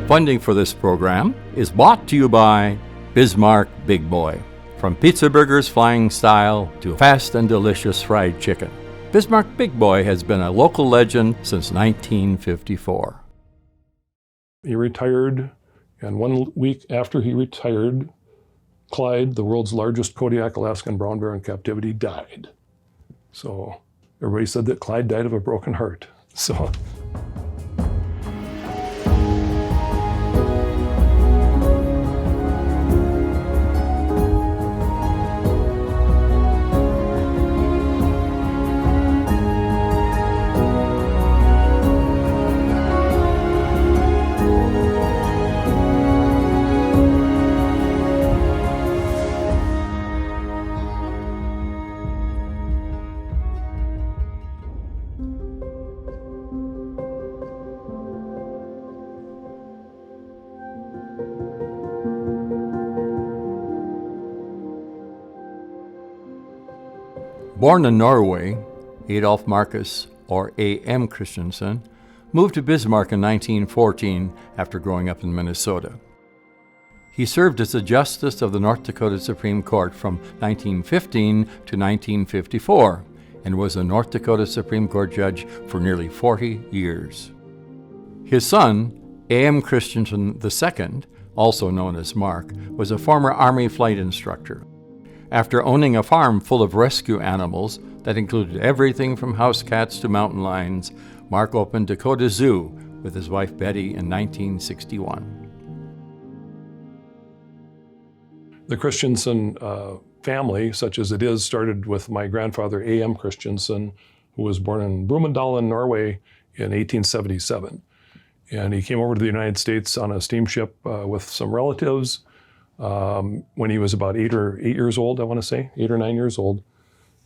Funding for this program is brought to you by Bismarck Big Boy. From pizza burgers flying style to fast and delicious fried chicken, Bismarck Big Boy has been a local legend since 1954. He retired, and 1 week after he retired, Clyde, the world's largest Kodiak Alaskan brown bear in captivity, died. So everybody said that Clyde died of a broken heart. So. Born in Norway, Adolf Marcus, or A.M. Christianson, moved to Bismarck in 1914 after growing up in Minnesota. He served as a justice of the North Dakota Supreme Court from 1915 to 1954 and was a North Dakota Supreme Court judge for nearly 40 years. His son, A.M. Christianson II, also known as Mark, was a former Army flight instructor. After owning a farm full of rescue animals that included everything from house cats to mountain lions, Mark opened Dakota Zoo with his wife Betty in 1961. The Christianson family, such as it is, started with my grandfather, A.M. Christianson, who was born in Brumunddal in Norway in 1877. And he came over to the United States on a steamship with some relatives when he was about 8 years old, I want to say, 8 or 9 years old.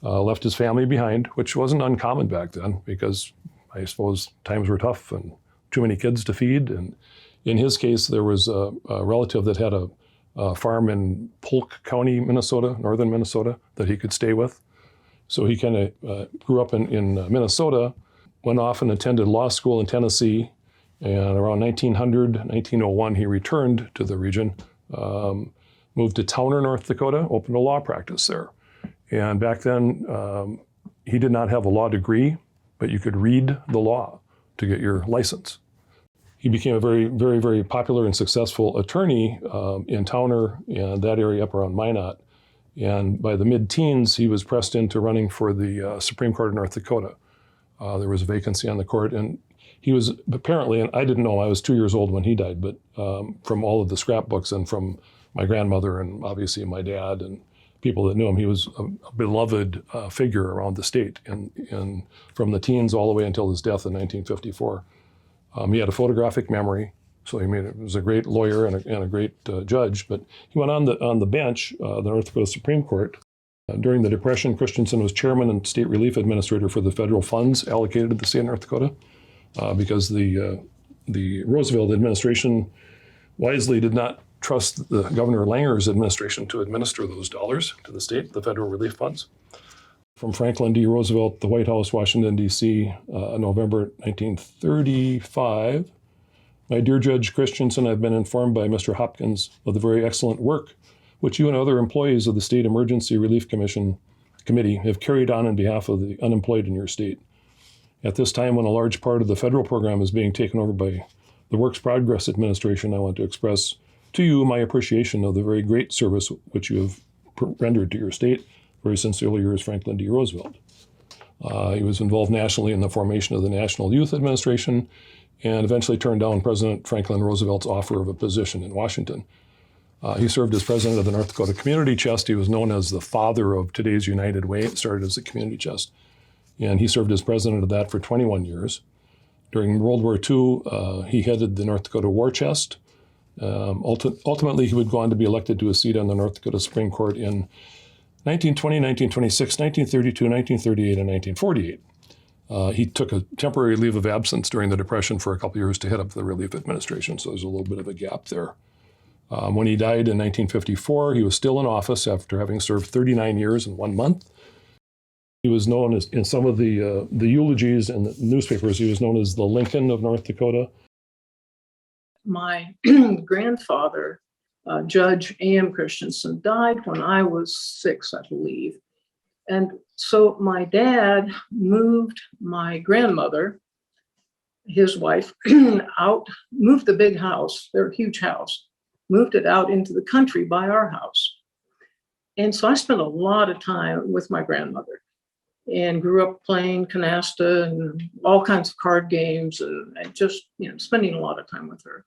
Left his family behind, which wasn't uncommon back then because I suppose times were tough and too many kids to feed. And in his case, there was a relative that had a farm in Polk County, Minnesota, northern Minnesota, that he could stay with. So he kind of grew up in Minnesota, went off and attended law school in Tennessee, and around 1901, he returned to the region, moved to Towner, North Dakota, opened a law practice there. And back then, he did not have a law degree, but you could read the law to get your license. He became a very, very, very popular and successful attorney in Towner and that area up around Minot. And by the mid-teens, he was pressed into running for the Supreme Court of North Dakota. There was a vacancy on the court, and he was apparently, and I didn't know, I was 2 years old when he died, but from all of the scrapbooks and from my grandmother and obviously my dad and people that knew him, he was a beloved figure around the state, and from the teens all the way until his death in 1954. He had a photographic memory, so he was a great lawyer and a great judge, but he went on the bench, the North Dakota Supreme Court. During the Depression, Christianson was chairman and state relief administrator for the federal funds allocated to the state of North Dakota. Because the Roosevelt administration wisely did not trust the Governor Langer's administration to administer those dollars to the state, the federal relief funds. From Franklin D. Roosevelt, the White House, Washington, D.C., November 1935. My dear Judge Christianson, I've been informed by Mr. Hopkins of the very excellent work which you and other employees of the State Emergency Relief Committee have carried on behalf of the unemployed in your state. At this time, when a large part of the federal program is being taken over by the Works Progress Administration, I want to express to you my appreciation of the very great service which you have rendered to your state very sincerely yours, Franklin D. Roosevelt. He was involved nationally in the formation of the National Youth Administration and eventually turned down President Franklin Roosevelt's offer of a position in Washington. He served as president of the North Dakota Community Chest. He was known as the father of today's United Way. It started as a community chest. And he served as president of that for 21 years. During World War II, he headed the North Dakota War Chest. Ultimately, he would go on to be elected to a seat on the North Dakota Supreme Court in 1920, 1926, 1932, 1938, and 1948. He took a temporary leave of absence during the Depression for a couple years to head up the Relief Administration, so there's a little bit of a gap there. When he died in 1954, he was still in office after having served 39 years and 1 month. He was known as, in some of the eulogies in the newspapers, he was known as the Lincoln of North Dakota. my grandfather, Judge A.M. Christianson, died when I was 6, I believe. And so my dad moved my grandmother, his wife, moved the big house, their huge house, moved it out into the country by our house. And so I spent a lot of time with my grandmother and grew up playing canasta and all kinds of card games and just, spending a lot of time with her.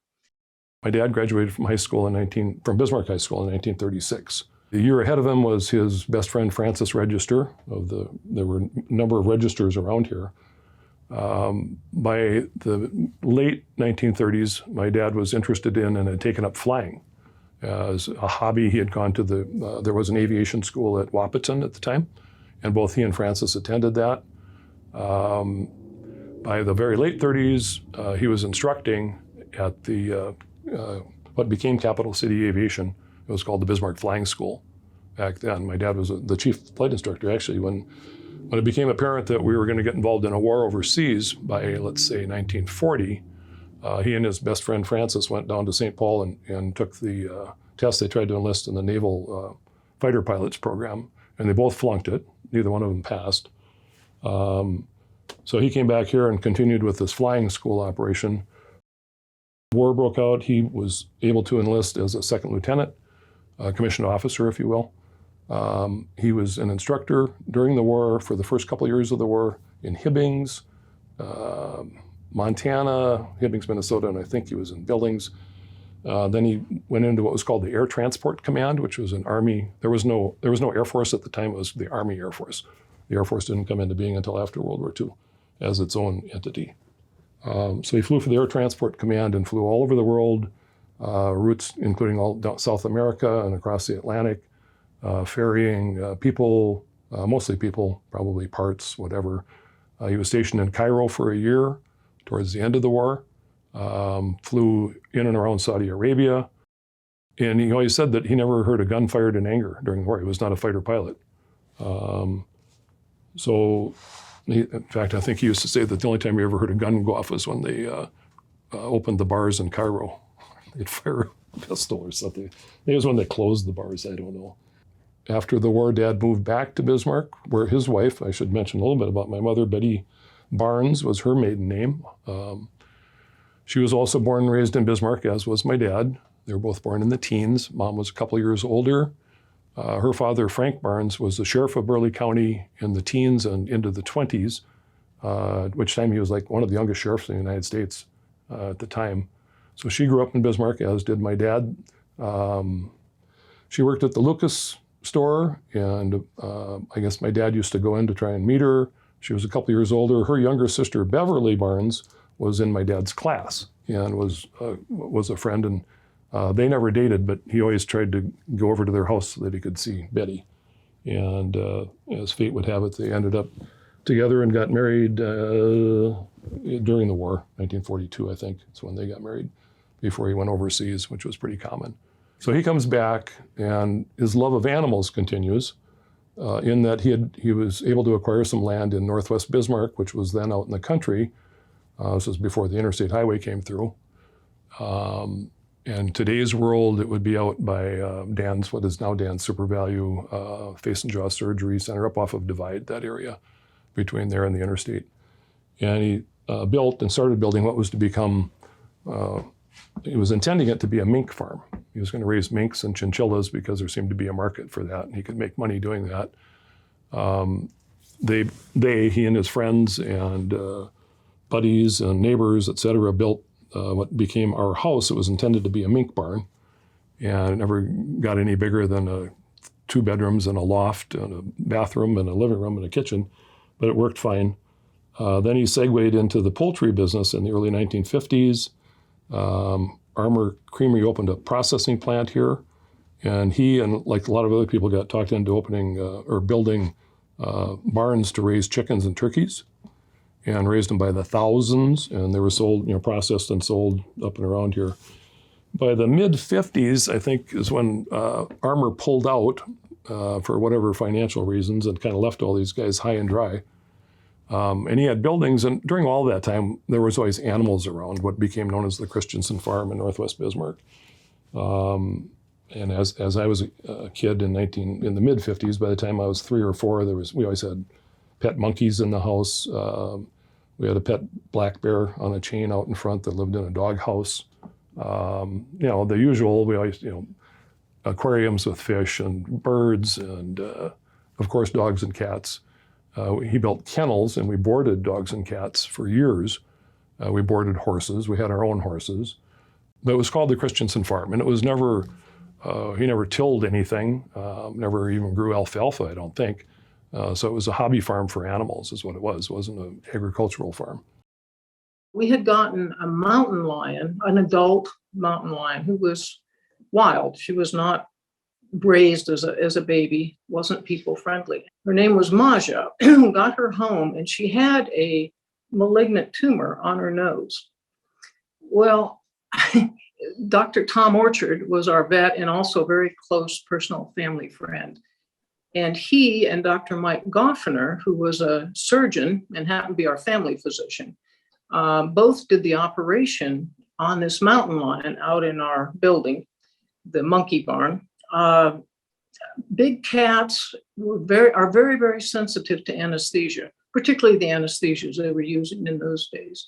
My dad graduated from from Bismarck High School in 1936. The year ahead of him was his best friend, Francis Register. There were a number of registers around here. By the late 1930s, my dad was interested in and had taken up flying as a hobby. He had gone to there was an aviation school at Wahpeton at the time, and both he and Francis attended that. By the very late 30s, he was instructing at what became Capital City Aviation. It was called the Bismarck Flying School back then. My dad was the chief flight instructor, actually, when it became apparent that we were going to get involved in a war overseas by, let's say, 1940, he and his best friend Francis went down to St. Paul and took the test. They tried to enlist in the Naval Fighter Pilots program, and they both flunked it. Neither one of them passed. So he came back here and continued with this flying school operation. War broke out. He was able to enlist as a second lieutenant, commissioned officer, if you will. He was an instructor during the war for the first couple of years of the war in Hibbings, Montana, Hibbings, Minnesota, and I think he was in Billings. Then he went into what was called the Air Transport Command, which was an Army. There was no Air Force at the time. It was the Army Air Force. The Air Force didn't come into being until after World War II as its own entity. So he flew for the Air Transport Command and flew all over the world, routes including all down South America and across the Atlantic, ferrying people, mostly people, probably parts, whatever. He was stationed in Cairo for a year towards the end of the war, flew in and around Saudi Arabia, and he always said that he never heard a gun fired in anger during the war. He was not a fighter pilot. In fact, I think he used to say that the only time he ever heard a gun go off was when they opened the bars in Cairo. They'd fire a pistol or something. Maybe it was when they closed the bars, I don't know. After the war, Dad moved back to Bismarck, where his wife, I should mention a little bit about my mother, Betty Barnes was her maiden name. She was also born and raised in Bismarck, as was my dad. They were both born in the teens. Mom was a couple years older. Her father, Frank Barnes, was the sheriff of Burleigh County in the teens and into the 20s, at which time he was like one of the youngest sheriffs in the United States at the time. So she grew up in Bismarck, as did my dad. She worked at the Lucas store, and I guess my dad used to go in to try and meet her. She was a couple years older. Her younger sister, Beverly Barnes, was in my dad's class and was a friend, and they never dated, but he always tried to go over to their house so that he could see Betty. And as fate would have it, they ended up together and got married during the war, 1942, I think. That's when they got married, before he went overseas, which was pretty common. So he comes back, and his love of animals continues, in that he was able to acquire some land in northwest Bismarck, which was then out in the country. This was before the interstate highway came through. In today's world, it would be out by what is now Dan's Super Value Face and Jaw Surgery Center, up off of Divide, that area between there and the interstate. And he built and started building what was to become, he was intending it to be a mink farm. He was going to raise minks and chinchillas because there seemed to be a market for that, and he could make money doing that. He and his friends and buddies and neighbors, et cetera, built what became our house. It was intended to be a mink barn, and it never got any bigger than 2 bedrooms and a loft and a bathroom and a living room and a kitchen, but it worked fine. Then he segued into the poultry business in the early 1950s. Armour Creamery opened a processing plant here, and he and like a lot of other people got talked into opening or building barns to raise chickens and turkeys, and raised them by the thousands, and they were sold, processed and sold up and around here. By the mid-50s, I think, is when Armour pulled out for whatever financial reasons and kind of left all these guys high and dry. And he had buildings, and during all that time, there was always animals around, what became known as the Christianson Farm in Northwest Bismarck. And as I was a kid in the mid-50s, by the time I was 3 or 4, we always had pet monkeys in the house. We had a pet black bear on a chain out in front that lived in a dog house. The usual, we always, aquariums with fish and birds and, of course, dogs and cats. He built kennels, and we boarded dogs and cats for years. We boarded horses. We had our own horses. But it was called the Christianson Farm, and it was never, he never tilled anything, never even grew alfalfa, I don't think. So it was a hobby farm for animals is what it was. It wasn't an agricultural farm. We had gotten a mountain lion, an adult mountain lion, who was wild. She was not raised as a baby, wasn't people friendly. Her name was Maja. Got her home, and she had a malignant tumor on her nose. Well, Dr. Tom Orchard was our vet and also a very close personal family friend. And he and Dr. Mike Goffiner, who was a surgeon and happened to be our family physician, both did the operation on this mountain lion out in our building, the monkey barn. Big cats are very, very sensitive to anesthesia, particularly the anesthesias they were using in those days.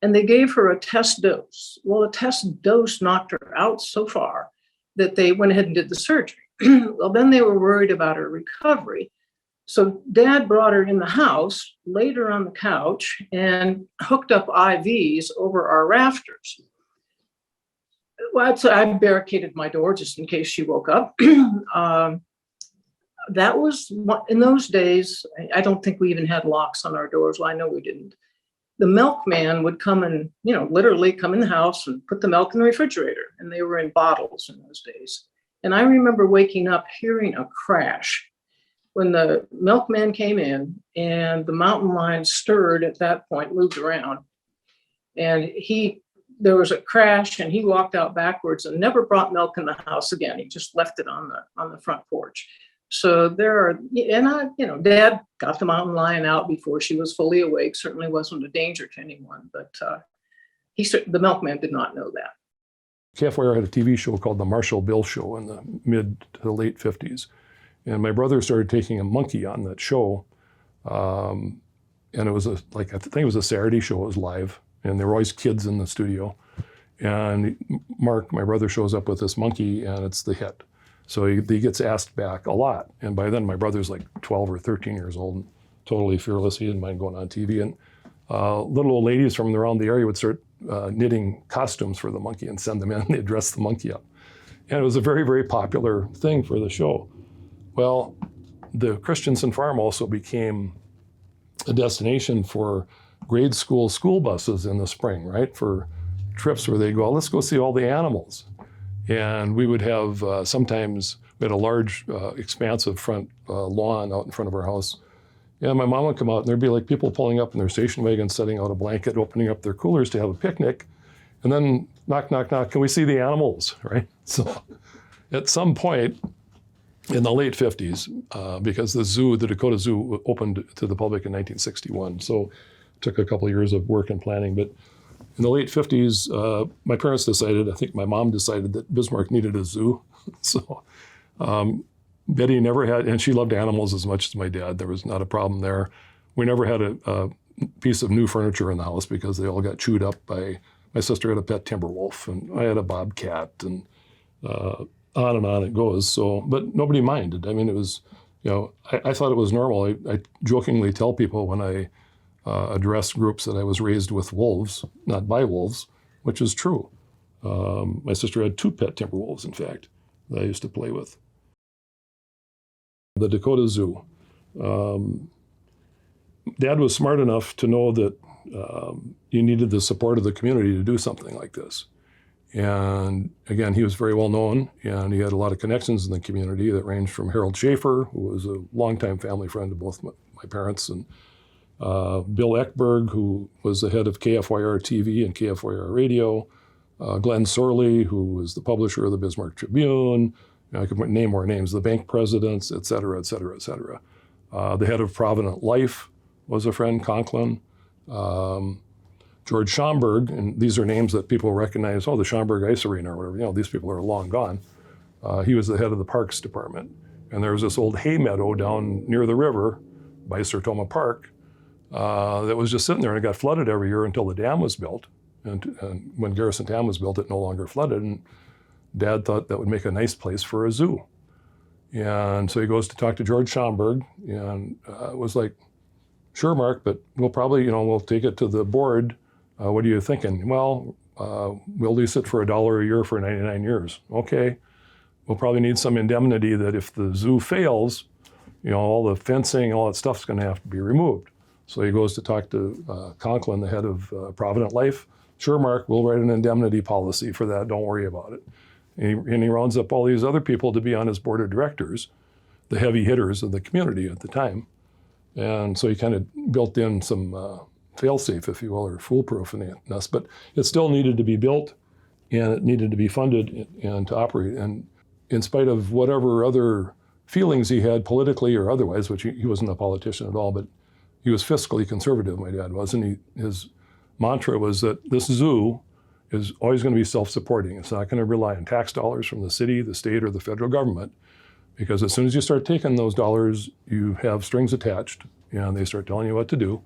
And they gave her a test dose. Well, the test dose knocked her out so far that they went ahead and did the surgery. Well, then they were worried about her recovery. So Dad brought her in the house, laid her on the couch, and hooked up IVs over our rafters. Well, so I barricaded my door just in case she woke up. That was, in those days, I don't think we even had locks on our doors. Well, I know we didn't. The milkman would come and, literally come in the house and put the milk in the refrigerator. And they were in bottles in those days. And I remember waking up hearing a crash when the milkman came in, and the mountain lion stirred at that point, moved around. And there was a crash, and he walked out backwards and never brought milk in the house again. He just left it on the front porch. So Dad got the mountain lion out before she was fully awake. Certainly wasn't a danger to anyone, but the milkman did not know that. KFYR had a TV show called The Marshall Bill Show in the mid to the late 50s. And my brother started taking a monkey on that show. And it was I think it was a Saturday show, it was live. And there were always kids in the studio. And Mark, my brother, shows up with this monkey, and it's the hit. So he gets asked back a lot. And by then, my brother's like 12 or 13 years old, and totally fearless. He didn't mind going on TV. And little old ladies from around the area would start knitting costumes for the monkey and send them in. They'd dress the monkey up. And it was a very, very popular thing for the show. Well, the Christianson Farm also became a destination for grade school buses in the spring, right? For trips where they go, let's go see all the animals. And we would have, sometimes we had a large, expansive front lawn out in front of our house. And my mom would come out, and there'd be like people pulling up in their station wagon, setting out a blanket, opening up their coolers to have a picnic. And then knock, knock, knock, can we see the animals, right? So at some point in the late 50s, because the Dakota Zoo opened to the public in 1961. So it took a couple of years of work and planning. But in the late 50s, my parents decided, I think my mom decided, that Bismarck needed a zoo. So Betty never had, and she loved animals as much as my dad. There was not a problem there. We never had a piece of new furniture in the house because they all got chewed up by, my sister had a pet timber wolf, and I had a bobcat, and on it goes. So, but nobody minded. I mean, it was, I thought it was normal. I jokingly tell people when I address groups that I was raised with wolves, not by wolves, which is true. My sister had 2 pet timber wolves, in fact, that I used to play with. The Dakota Zoo. Dad was smart enough to know that you needed the support of the community to do something like this. And again, he was very well known, and he had a lot of connections in the community that ranged from Harold Schaefer, who was a longtime family friend of both my parents, and Bill Eckberg, who was the head of KFYR TV and KFYR Radio, Glenn Sorley, who was the publisher of the Bismarck Tribune. I could name more names, the bank presidents, et cetera, et cetera, et cetera. The head of Provident Life, was a friend, Conklin. George Schomburg, and these are names that people recognize, oh, the Schomburg Ice Arena or whatever, these people are long gone. He was the head of the Parks Department. And there was this old hay meadow down near the river by Sertoma Park that was just sitting there, and it got flooded every year until the dam was built. And when Garrison Dam was built, it no longer flooded, and Dad thought that would make a nice place for a zoo. And so he goes to talk to George Schomburg, and was like, sure, Mark, but we'll probably, we'll take it to the board. What are you thinking? Well, we'll lease it for $1 a year for 99 years. Okay. We'll probably need some indemnity that if the zoo fails, all the fencing, all that stuff's going to have to be removed. So he goes to talk to Conklin, the head of Provident Life. Sure, Mark, we'll write an indemnity policy for that. Don't worry about it. And he rounds up all these other people to be on his board of directors, the heavy hitters of the community at the time. And so he kind of built in some fail-safe, if you will, or foolproofness, but it still needed to be built, and it needed to be funded and to operate. And in spite of whatever other feelings he had politically or otherwise, which he wasn't a politician at all, but he was fiscally conservative, my dad was, and his mantra was that this zoo is always going to be self-supporting. It's not going to rely on tax dollars from the city, the state, or the federal government, because as soon as you start taking those dollars, you have strings attached, and they start telling you what to do.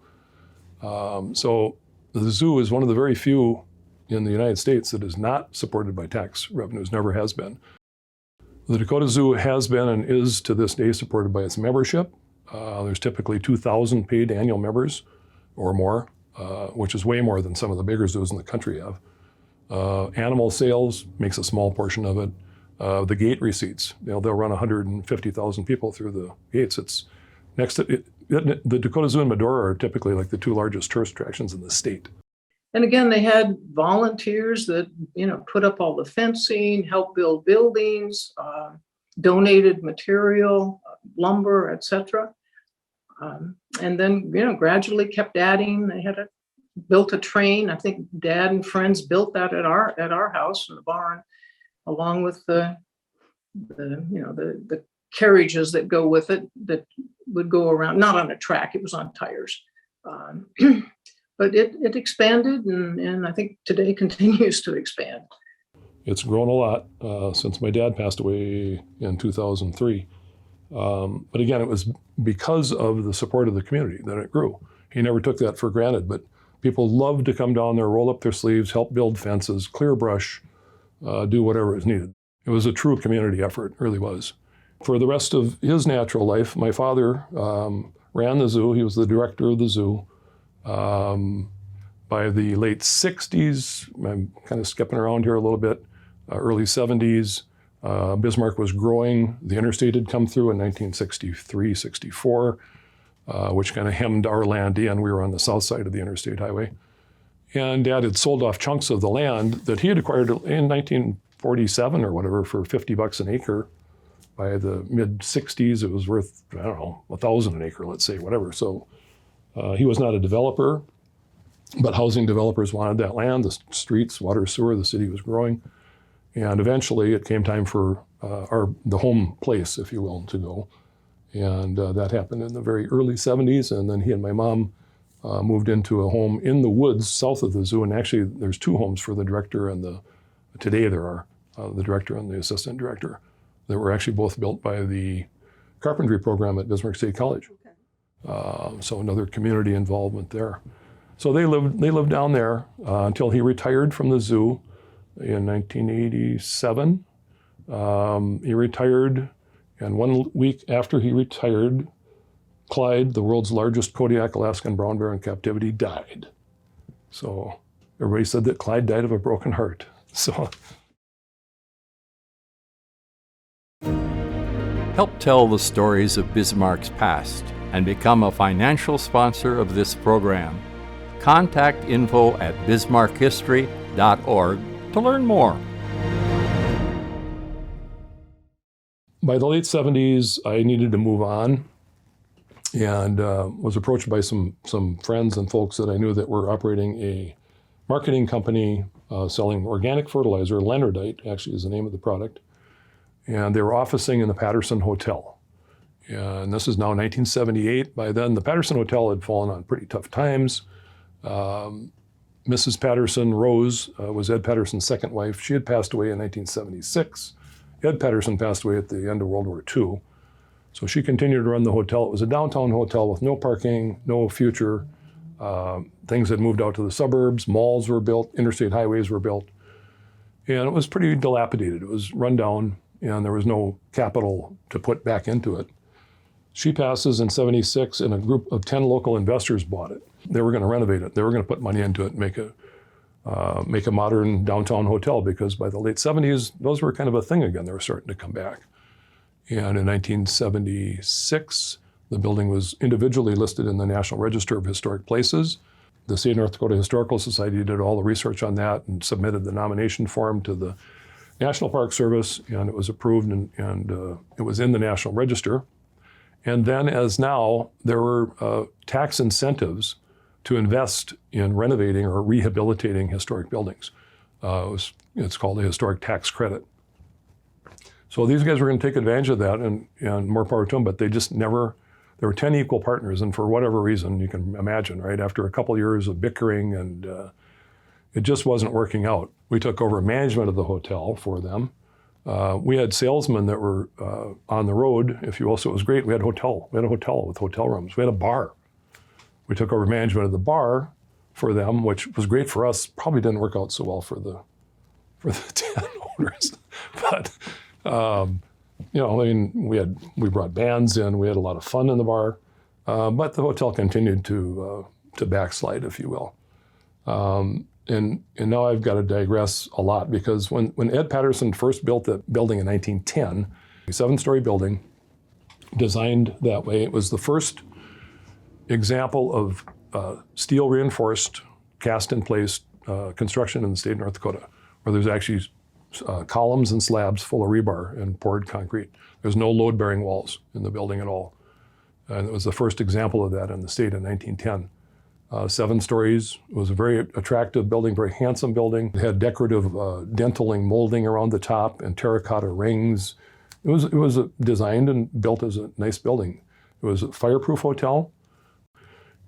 So the zoo is one of the very few in the United States that is not supported by tax revenues, never has been. The Dakota Zoo has been and is to this day supported by its membership. There's typically 2,000 paid annual members or more, which is way more than some of the bigger zoos in the country have. Animal sales makes a small portion of it. The gate receipts, they'll run 150,000 people through the gates. It's next to it. The Dakota Zoo and Medora are typically like the two largest tourist attractions in the state. And again, they had volunteers that, put up all the fencing, helped build buildings, donated material, lumber, etc. And then, gradually kept adding. They had built a train. I think Dad and friends built that at our house in the barn, along with the carriages that go with it that would go around, not on a track, it was on tires. But it expanded, and I think today continues to expand. It's grown a lot since my dad passed away in 2003. But again, it was because of the support of the community that it grew. He never took that for granted, but people loved to come down there, roll up their sleeves, help build fences, clear brush, do whatever is needed. It was a true community effort, it really was. For the rest of his natural life, my father ran the zoo. He was the director of the zoo. By the late 60s, I'm kind of skipping around here a little bit, early 70s, Bismarck was growing. The interstate had come through in 1963, 64, which kind of hemmed our land in. We were on the south side of the interstate highway. And Dad had sold off chunks of the land that he had acquired in 1947 or whatever for $50 an acre. By the mid-60s, it was worth, I don't know, $1,000 an acre, let's say, whatever. So he was not a developer, but housing developers wanted that land, the streets, water, sewer, the city was growing. And eventually it came time for the home place, if you will, to go. And that happened in the very early 70s. And then he and my mom moved into a home in the woods south of the zoo. And actually there's two homes for the director and today there are, the director and the assistant director, that were actually both built by the carpentry program at Bismarck State College. Okay. So another community involvement there. So they lived down there until he retired from the zoo in 1987. He retired, and 1 week after he retired, Clyde, the world's largest Kodiak Alaskan brown bear in captivity, died. So everybody said that Clyde died of a broken heart. So. Help tell the stories of Bismarck's past and become a financial sponsor of this program. Contact info at bismarckhistory.org to learn more. By the late 70s, I needed to move on and was approached by some friends and folks that I knew that were operating a marketing company selling organic fertilizer. Leonardite actually is the name of the product. And they were officing in the Patterson Hotel. And this is now 1978. By then, the Patterson Hotel had fallen on pretty tough times. Mrs. Patterson, Rose, was Ed Patterson's second wife. She had passed away in 1976. Ed Patterson passed away at the end of World War II. So she continued to run the hotel. It was a downtown hotel with no parking, no future. Things had moved out to the suburbs. Malls were built. Interstate highways were built. And it was pretty dilapidated. It was run down, and there was no capital to put back into it. She passes in 76, and a group of 10 local investors bought it. They were going to renovate it. They were going to put money into it and make a modern downtown hotel, because by the late 70s, those were kind of a thing again. They were starting to come back. And in 1976, the building was individually listed in the National Register of Historic Places. The State of North Dakota Historical Society did all the research on that and submitted the nomination form to the National Park Service, and it was approved, and it was in the National Register. And then, as now, there were tax incentives to invest in renovating or rehabilitating historic buildings. It's called a historic tax credit. So these guys were going to take advantage of that, and more power to them, but they just never, there were 10 equal partners, and for whatever reason, you can imagine, right, after a couple of years of bickering, and it just wasn't working out. We took over management of the hotel for them. We had salesmen that were on the road, if you will, so it was great. We had a hotel with hotel rooms. We had a bar. We took over management of the bar for them, which was great for us. Probably didn't work out so well for the 10 owners. But, we brought bands in. We had a lot of fun in the bar. But the hotel continued to backslide, if you will. And now I've got to digress a lot, because when Ed Patterson first built the building in 1910, a 7-story building designed that way, it was the first example of steel reinforced, cast in place construction in the state of North Dakota, where there's actually columns and slabs full of rebar and poured concrete. There's no load-bearing walls in the building at all. And it was the first example of that in the state in 1910. 7 stories. It was a very attractive building, very handsome building. It had decorative dentailing molding around the top and terracotta rings. It was designed and built as a nice building. It was a fireproof hotel.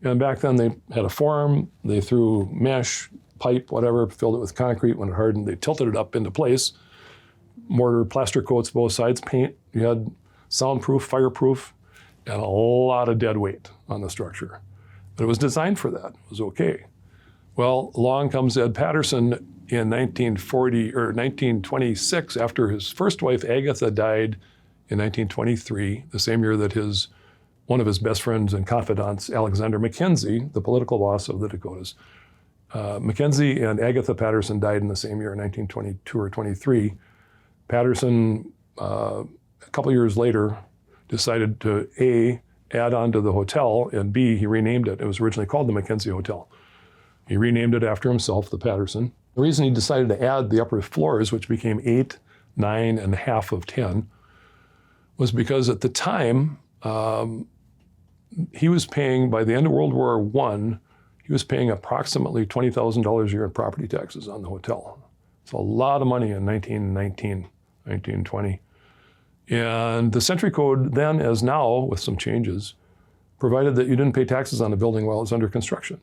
And back then they had a form. They threw mesh, pipe, whatever, filled it with concrete. When it hardened, they tilted it up into place. Mortar, plaster coats both sides, paint. You had soundproof, fireproof, and a lot of dead weight on the structure. But it was designed for that. It was okay. Well, along comes Ed Patterson in 1926, after his first wife, Agatha, died in 1923, the same year that one of his best friends and confidants, Alexander Mackenzie, the political boss of the Dakotas. Mackenzie and Agatha Patterson died in the same year in 1922 or 23. Patterson, a couple years later, decided to A, add on to the hotel, and B, he renamed it. It was originally called the Mackenzie Hotel. He renamed it after himself, the Patterson. The reason he decided to add the upper floors, which became 8, 9, and half of 10, was because at the time, he was paying, by the end of World War I, he was paying approximately $20,000 a year in property taxes on the hotel. It's a lot of money in 1919, 1920. And the Century Code then, as now, with some changes, provided that you didn't pay taxes on a building while it was under construction.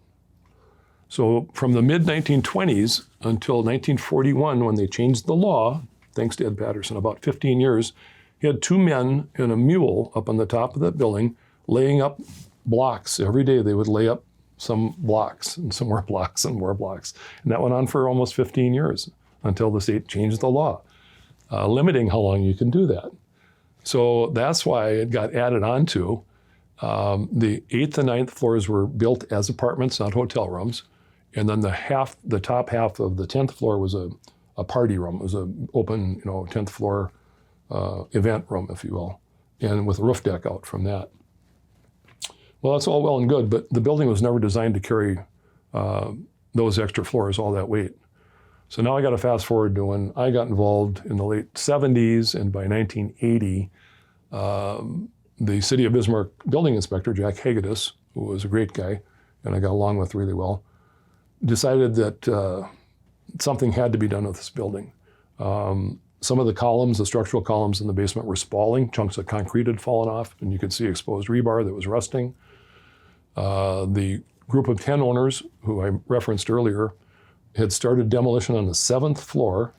So from the mid-1920s until 1941, when they changed the law, thanks to Ed Patterson, about 15 years, he had 2 men and a mule up on the top of that building laying up blocks. Every day they would lay up some blocks and some more blocks and more blocks. And that went on for almost 15 years until the state changed the law, limiting how long you can do that. So that's why it got added on to. The 8th and 9th floors were built as apartments, not hotel rooms. And then the top half of the 10th floor was a party room. It was an open, 10th floor event room, if you will, and with a roof deck out from that. Well, that's all well and good, but the building was never designed to carry those extra floors, all that weight. So now I got to fast forward to when I got involved in the late 70s, and by 1980, the City of Bismarck building inspector, Jack Hagedis, who was a great guy, and I got along with really well, decided that something had to be done with this building. some of the columns, the structural columns in the basement were spalling. Chunks of concrete had fallen off, and you could see exposed rebar that was rusting. The group of 10 owners, who I referenced earlier, had started demolition on the 7th floor.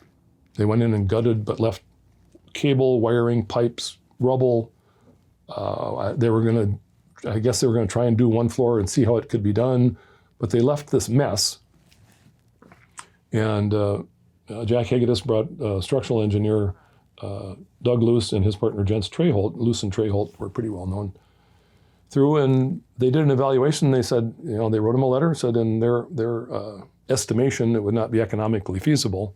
They went in and gutted, but left cable, wiring, pipes, rubble. I guess they were going to try and do one floor and see how it could be done, but they left this mess. And Jack Hagedis brought structural engineer Doug Luce and his partner Jens Treholt. Luce and Treholt were pretty well known. Through, and they did an evaluation. They said, they wrote him a letter, said in their estimation it would not be economically feasible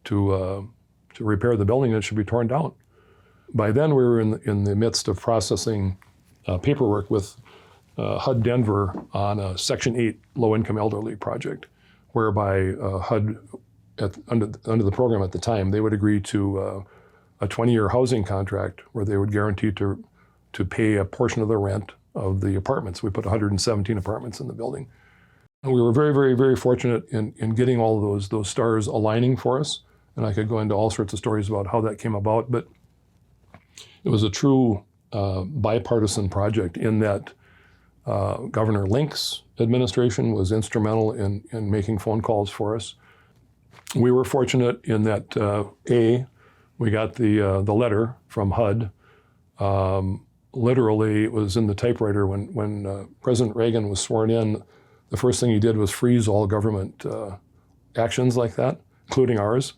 to repair the building, and it should be torn down. By then we were in the midst of processing paperwork with HUD Denver on a Section 8 low-income elderly project, whereby HUD, under the program at the time, they would agree to a 20-year housing contract where they would guarantee to pay a portion of the rent of the apartments. We put 117 apartments in the building. And we were very, very, very fortunate in getting all of those stars aligning for us. And I could go into all sorts of stories about how that came about, but it was a true bipartisan project in that Governor Link's administration was instrumental in making phone calls for us. We were fortunate in that, we got the letter from HUD. Literally, it was in the typewriter when President Reagan was sworn in. The first thing he did was freeze all government actions like that, including ours.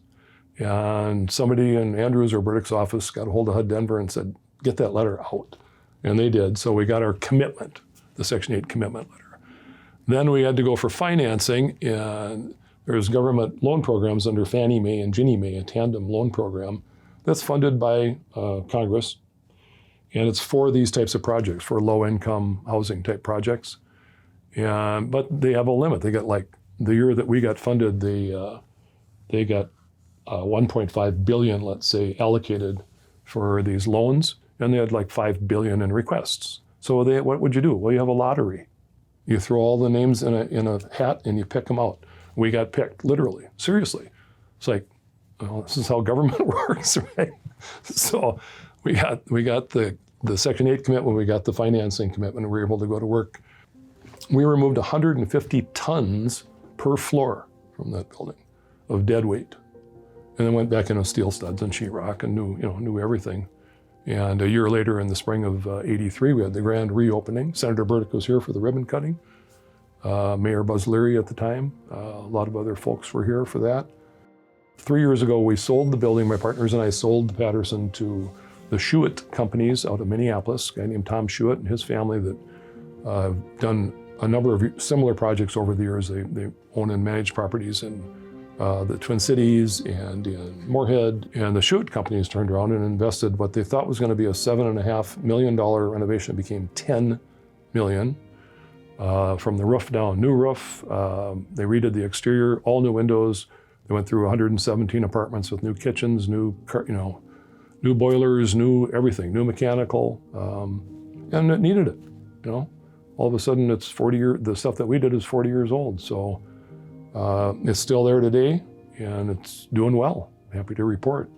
And somebody in Andrews or Burdick's office got a hold of HUD Denver and said, get that letter out. And they did. So we got our commitment, the Section 8 commitment letter. Then we had to go for financing, and there's government loan programs under Fannie Mae and Ginnie Mae, a tandem loan program that's funded by Congress. And it's for these types of projects, for low-income housing type projects. But they have a limit. They got, like, the year that we got funded, they got 1.5 billion, let's say, allocated for these loans, and they had like 5 billion in requests. So what would you do? Well, you have a lottery. You throw all the names in a hat and you pick them out. We got picked, literally, seriously. It's like, well, this is how government works, right? So we got the Section 8 commitment, we got the financing commitment, and we were able to go to work. We removed 150 tons per floor from that building of dead weight. And then went back in with steel studs and sheetrock and knew everything. And a year later, in the spring of '83, we had the grand reopening. Senator Burdick was here for the ribbon cutting. Mayor Buzz Leary at the time. A lot of other folks were here for that. 3 years ago, we sold the building. My partners and I sold Patterson to the Schuett companies out of Minneapolis, a guy named Tom Schuett and his family that have done a number of similar projects over the years. They own and manage properties in the Twin Cities and in Moorhead. And the Schuett companies turned around and invested what they thought was going to be a $7.5 million renovation. It became $10 million. From the roof down, new roof. They redid the exterior, all new windows. They went through 117 apartments with new kitchens, new boilers, new everything, new mechanical, and it needed it. All of a sudden, it's 40 years. The stuff that we did is 40 years old. So it's still there today, and it's doing well. Happy to report.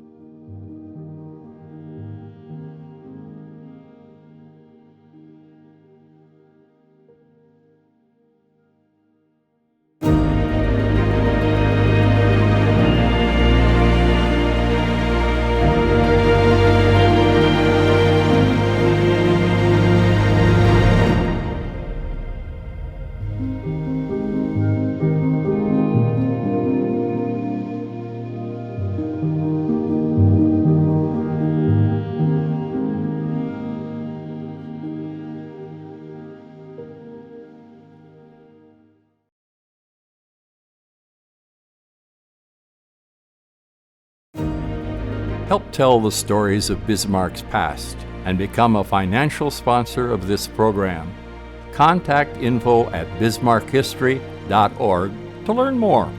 Help tell the stories of Bismarck's past and become a financial sponsor of this program. Contact info@bismarckhistory.org to learn more.